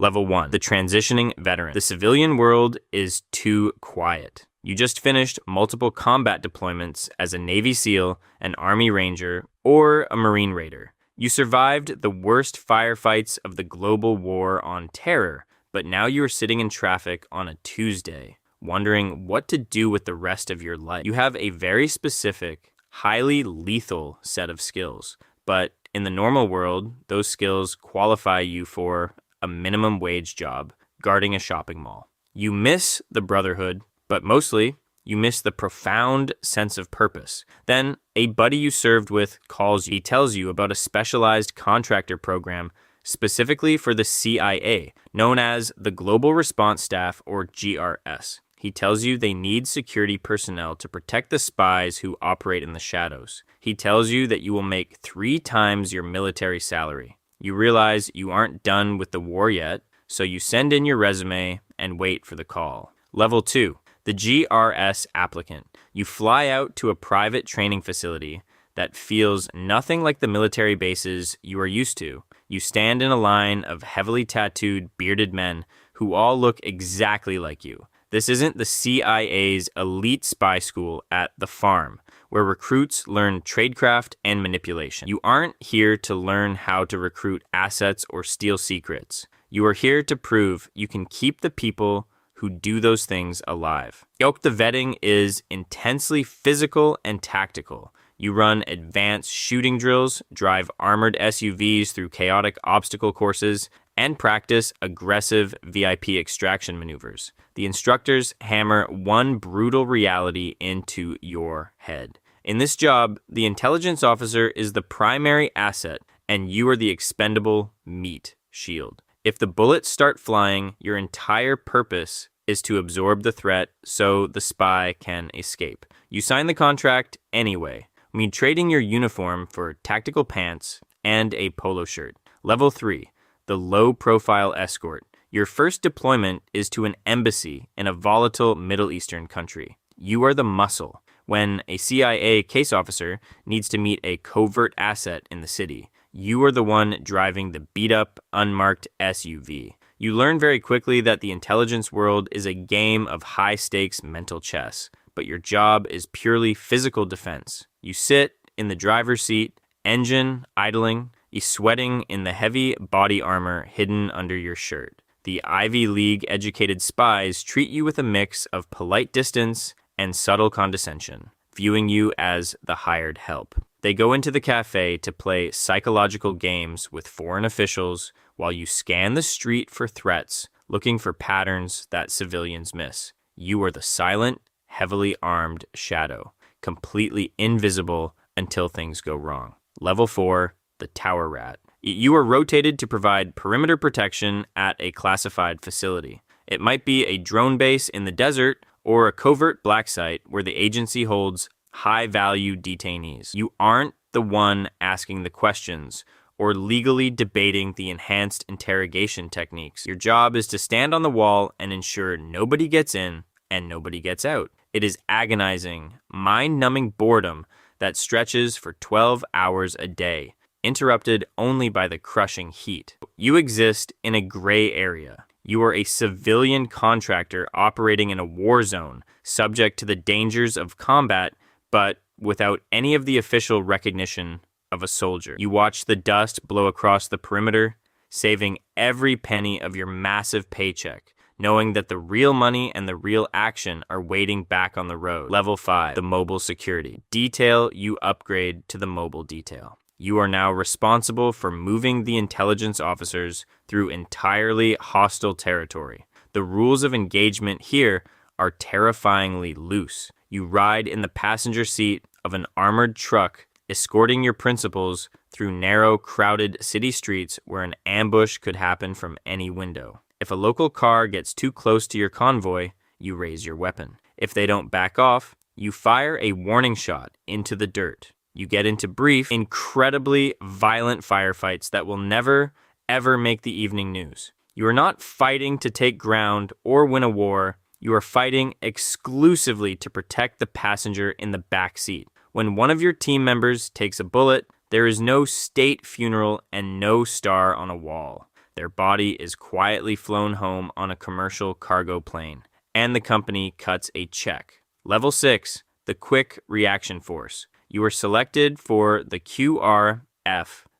Level 1, the transitioning veteran. The civilian world is too quiet. You just finished multiple combat deployments as a Navy SEAL, an Army Ranger, or a Marine Raider. You survived the worst firefights of the global war on terror, but now you are sitting in traffic on a Tuesday, wondering what to do with the rest of your life. You have a very specific, highly lethal set of skills, but in the normal world, those skills qualify you for a minimum wage job guarding a shopping mall. You miss the brotherhood, but mostly, you miss the profound sense of purpose. Then, a buddy you served with calls you. He tells you about a specialized contractor program specifically for the CIA, known as the Global Response Staff, or GRS. He tells you they need security personnel to protect the spies who operate in the shadows. He tells you that you will make 3 times your military salary. You realize you aren't done with the war yet, so you send in your resume and wait for the call. Level 2. The GRS Applicant. You fly out to a private training facility that feels nothing like the military bases you are used to. You stand in a line of heavily tattooed, bearded men who all look exactly like you. This isn't the CIA's elite spy school at the farm, where recruits learn tradecraft and manipulation. You aren't here to learn how to recruit assets or steal secrets. You are here to prove you can keep the people who do those things alive. The vetting is intensely physical and tactical. You run advanced shooting drills, drive armored SUVs through chaotic obstacle courses, and practice aggressive VIP extraction maneuvers. The instructors hammer one brutal reality into your head. In this job, the intelligence officer is the primary asset, and you are the expendable meat shield. If the bullets start flying, your entire purpose is to absorb the threat so the spy can escape. You sign the contract anyway, trading your uniform for tactical pants and a polo shirt. Level 3, the low-profile escort. Your first deployment is to an embassy in a volatile Middle Eastern country. You are the muscle. When a CIA case officer needs to meet a covert asset in the city, you are the one driving the beat-up, unmarked SUV. You learn very quickly that the intelligence world is a game of high-stakes mental chess, but your job is purely physical defense. You sit in the driver's seat, engine idling, sweating in the heavy body armor hidden under your shirt. The Ivy League-educated spies treat you with a mix of polite distance and subtle condescension, viewing you as the hired help. They go into the cafe to play psychological games with foreign officials while you scan the street for threats, looking for patterns that civilians miss. You are the silent, heavily armed shadow, completely invisible until things go wrong. Level 4, the Tower Rat. You are rotated to provide perimeter protection at a classified facility. It might be a drone base in the desert or a covert black site where the agency holds high-value detainees. You aren't the one asking the questions or legally debating the enhanced interrogation techniques. Your job is to stand on the wall and ensure nobody gets in and nobody gets out. It is agonizing, mind-numbing boredom that stretches for 12 hours a day, interrupted only by the crushing heat. You exist in a gray area. You are a civilian contractor operating in a war zone, subject to the dangers of combat, but without any of the official recognition of a soldier. You watch the dust blow across the perimeter, saving every penny of your massive paycheck, knowing that the real money and the real action are waiting back on the road. Level 5, the mobile security. Detail you upgrade to the mobile detail. You are now responsible for moving the intelligence officers through entirely hostile territory. The rules of engagement here are terrifyingly loose. You ride in the passenger seat of an armored truck, escorting your principals through narrow, crowded city streets where an ambush could happen from any window. If a local car gets too close to your convoy, you raise your weapon. If they don't back off, you fire a warning shot into the dirt. You get into brief, incredibly violent firefights that will never, ever make the evening news. You are not fighting to take ground or win a war. You are fighting exclusively to protect the passenger in the back seat. When one of your team members takes a bullet, there is no state funeral and no star on a wall. Their body is quietly flown home on a commercial cargo plane, and the company cuts a check. Level 6, the Quick Reaction Force. You are selected for the QRF,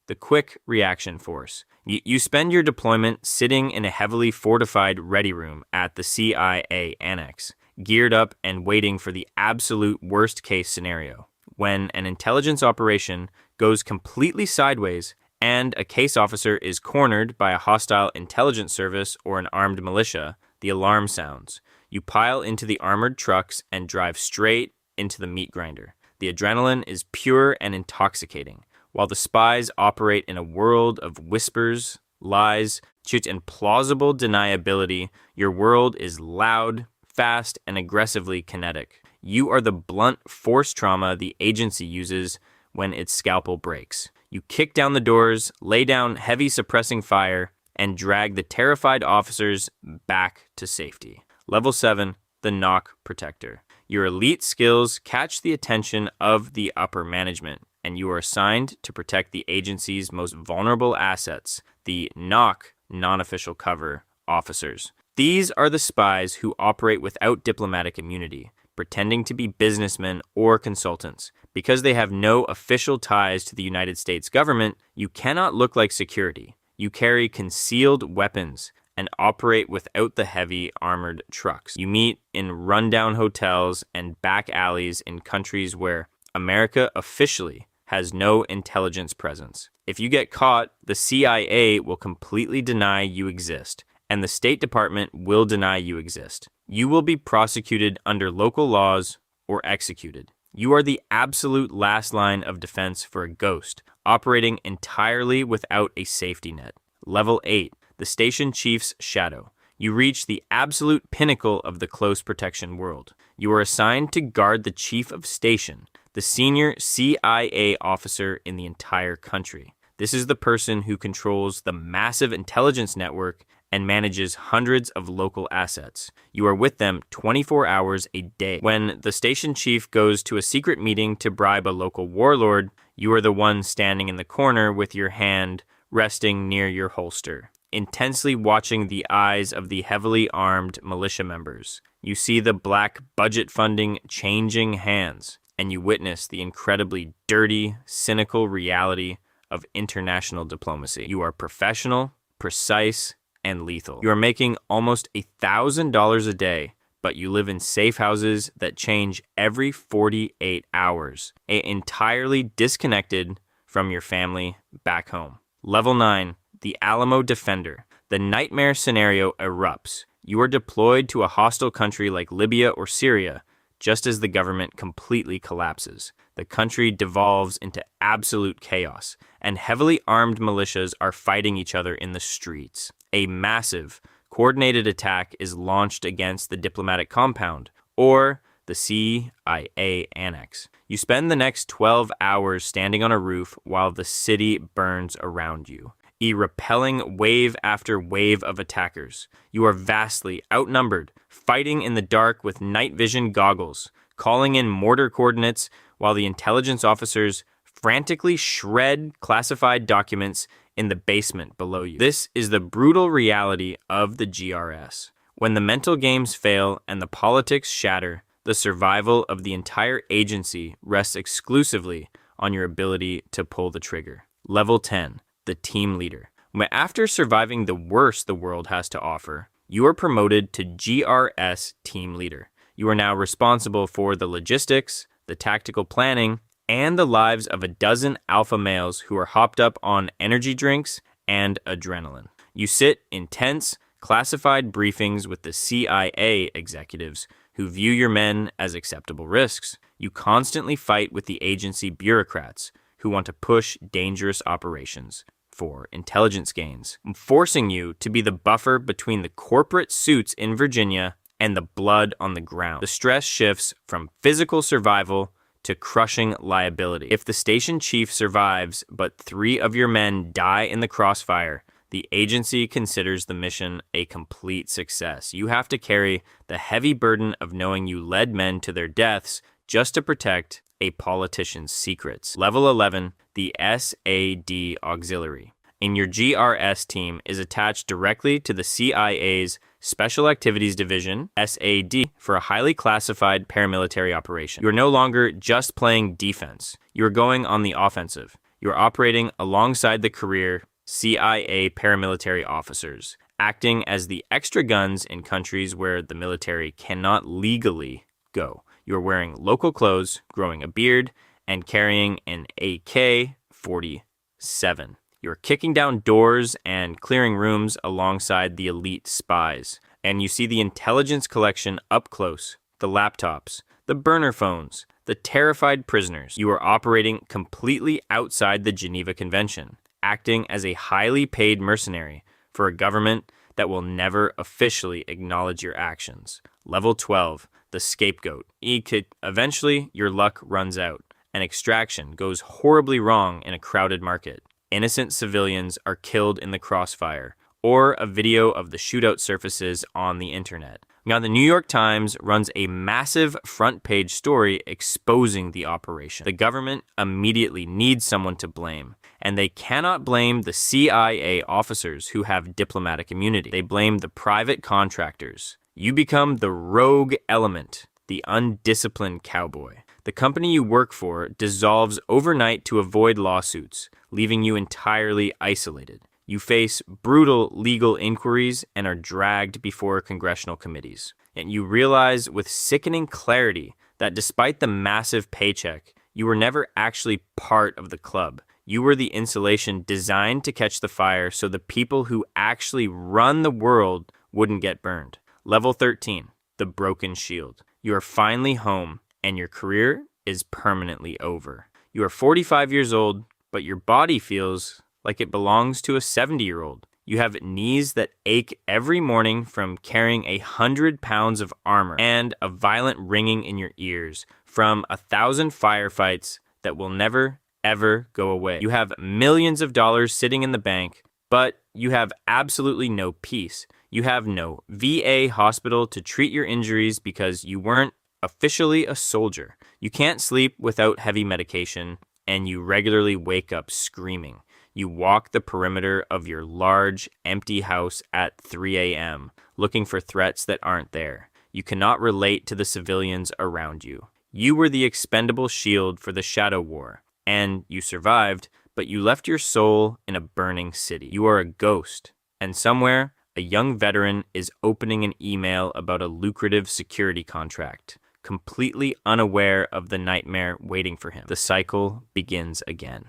the Quick Reaction Force. You spend your deployment sitting in a heavily fortified ready room at the CIA Annex, geared up and waiting for the absolute worst-case scenario. When an intelligence operation goes completely sideways and a case officer is cornered by a hostile intelligence service or an armed militia, the alarm sounds. You pile into the armored trucks and drive straight into the meat grinder. The adrenaline is pure and intoxicating, while the spies operate in a world of whispers, lies, and plausible deniability. Your world is loud, fast, and aggressively kinetic. You are the blunt force trauma the agency uses when its scalpel breaks. You kick down the doors, lay down heavy suppressing fire, and drag the terrified officers back to safety. Level 7, the Knock Protector. Your elite skills catch the attention of the upper management, and you are assigned to protect the agency's most vulnerable assets, the Knock non-official cover officers. These are the spies who operate without diplomatic immunity, pretending to be businessmen or consultants. Because they have no official ties to the United States government, you cannot look like security. You carry concealed weapons and operate without the heavy armored trucks. You meet in rundown hotels and back alleys in countries where America officially has no intelligence presence. If you get caught, the CIA will completely deny you exist, and the State Department will deny you exist. You will be prosecuted under local laws or executed. You are the absolute last line of defense for a ghost, operating entirely without a safety net. Level 8, the Station Chief's Shadow. You reach the absolute pinnacle of the close protection world. You are assigned to guard the Chief of Station, the senior CIA officer in the entire country. This is the person who controls the massive intelligence network and manages hundreds of local assets. You are with them 24 hours a day. When the station chief goes to a secret meeting to bribe a local warlord, you are the one standing in the corner with your hand resting near your holster, intensely watching the eyes of the heavily armed militia members. You see the black budget funding changing hands, and you witness the incredibly dirty, cynical reality of international diplomacy. You are professional, precise, and lethal. You are making almost $1,000 a day, but you live in safe houses that change every 48 hours, entirely disconnected from your family back home. Level 9, the Alamo Defender. The nightmare scenario erupts. You are deployed to a hostile country like Libya or Syria, just as the government completely collapses. The country devolves into absolute chaos, and heavily armed militias are fighting each other in the streets. A massive, coordinated attack is launched against the diplomatic compound, or the CIA Annex. You spend the next 12 hours standing on a roof while the city burns around you. Repelling wave after wave of attackers. You are vastly outnumbered, fighting in the dark with night vision goggles, calling in mortar coordinates while the intelligence officers frantically shred classified documents in the basement below you. This is the brutal reality of the GRS. When the mental games fail and the politics shatter, the survival of the entire agency rests exclusively on your ability to pull the trigger. Level 10, the Team Leader. After surviving the worst the world has to offer, you are promoted to GRS Team Leader. You are now responsible for the logistics, the tactical planning, and the lives of a dozen alpha males who are hopped up on energy drinks and adrenaline. You sit in tense, classified briefings with the CIA executives who view your men as acceptable risks. You constantly fight with the agency bureaucrats who want to push dangerous operations for intelligence gains, forcing you to be the buffer between the corporate suits in Virginia and the blood on the ground. The stress shifts from physical survival to crushing liability. If the station chief survives, but 3 of your men die in the crossfire, the agency considers the mission a complete success. You have to carry the heavy burden of knowing you led men to their deaths just to protect a politician's secrets. Level 11, the SAD Auxiliary. in your GRS team is attached directly to the CIA's Special Activities Division, SAD, for a highly classified paramilitary operation. You are no longer just playing defense. You are going on the offensive. You are operating alongside the career CIA paramilitary officers, acting as the extra guns in countries where the military cannot legally go. You are wearing local clothes, growing a beard, and carrying an AK-47. You're kicking down doors and clearing rooms alongside the elite spies. And you see the intelligence collection up close, the laptops, the burner phones, the terrified prisoners. You are operating completely outside the Geneva Convention, acting as a highly paid mercenary for a government that will never officially acknowledge your actions. Level 12, the Scapegoat. Eventually, your luck runs out. An extraction goes horribly wrong in a crowded market. Innocent civilians are killed in the crossfire, or a video of the shootout surfaces on the internet. Now, the New York Times runs a massive front-page story exposing the operation. The government immediately needs someone to blame, and they cannot blame the CIA officers who have diplomatic immunity. They blame the private contractors. You become the rogue element, the undisciplined cowboy. The company you work for dissolves overnight to avoid lawsuits, leaving you entirely isolated. You face brutal legal inquiries and are dragged before congressional committees. And you realize with sickening clarity that despite the massive paycheck, you were never actually part of the club. You were the insulation designed to catch the fire so the people who actually run the world wouldn't get burned. Level 13, the broken shield. You are finally home, and your career is permanently over. You are 45 years old, but your body feels like it belongs to a 70-year-old. You have knees that ache every morning from carrying 100 pounds of armor and a violent ringing in your ears from 1,000 firefights that will never, ever go away. You have millions of dollars sitting in the bank, but you have absolutely no peace. You have no VA hospital to treat your injuries because you weren't officially a soldier. You can't sleep without heavy medication, and you regularly wake up screaming. You walk the perimeter of your large, empty house at 3 a.m., looking for threats that aren't there. You cannot relate to the civilians around you. You were the expendable shield for the Shadow War, and you survived, but you left your soul in a burning city. You are a ghost, and somewhere, a young veteran is opening an email about a lucrative security contract, completely unaware of the nightmare waiting for him. The cycle begins again.